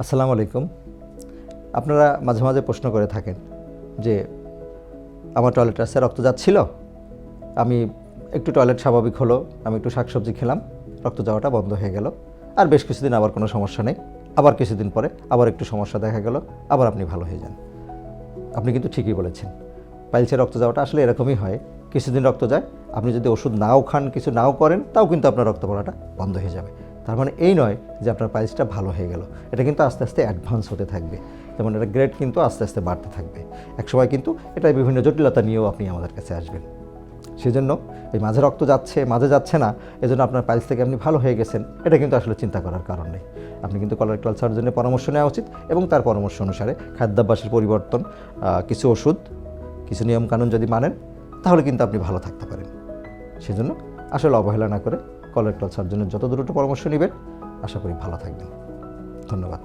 আসসালামু আলাইকুম। আপনারা মাঝে মাঝে প্রশ্ন করে থাকেন যে আমার টয়লেট রাস্তায় রক্ত যাচ্ছিল, আমি একটু টয়লেট স্বাভাবিক হলো, আমি একটু শাকসবজি খেলাম, রক্ত যাওয়াটা বন্ধ হয়ে গেল, আর বেশ কিছুদিন আবার কোনো সমস্যা নেই, আবার কিছুদিন পরে আবার একটু সমস্যা দেখা গেল, আবার আপনি ভালো হয়ে যান। আপনি কিন্তু ঠিকই বলেছেন, পাইলসে রক্ত যাওয়াটা আসলে এরকমই হয়। কিছুদিন রক্ত যায়, আপনি যদি ওষুধ নাও খান, কিছু নাও করেন, তাও কিন্তু আপনার রক্ত পড়াটা বন্ধ হয়ে যাবে। তার মানে এই নয় যে আপনার পাইলসটা ভালো হয়ে গেল, এটা কিন্তু আস্তে আস্তে অ্যাডভান্স হতে থাকবে, যেমন এটা গ্রেড কিন্তু আস্তে আস্তে বাড়তে থাকবে। একসময় কিন্তু এটা বিভিন্ন জটিলতা নিয়েও আপনি আমাদের কাছে আসবেন। সেজন্য এই মাঝে রক্ত যাচ্ছে, মাঝে যাচ্ছে না, এজন্য আপনার পাইলস থেকে আপনি ভালো হয়ে গেছেন, এটা কিন্তু আসলে চিন্তা করার কারণ নেই। আপনি কিন্তু কলোরেক্টাল সার্জনের পরামর্শ নেওয়া উচিত এবং তার পরামর্শ অনুসারে খাদ্যাভ্যাসের পরিবর্তন, কিছু ওষুধ, কিছু নিয়মকানুন যদি মানেন, তাহলে কিন্তু আপনি ভালো থাকতে পারেন। সেজন্য আসলে অবহেলা না করে কলোরেক্টাল সার্জনের যত দ্রুত পরামর্শ নেবেন, আশা করি ভালো থাকবেন। ধন্যবাদ।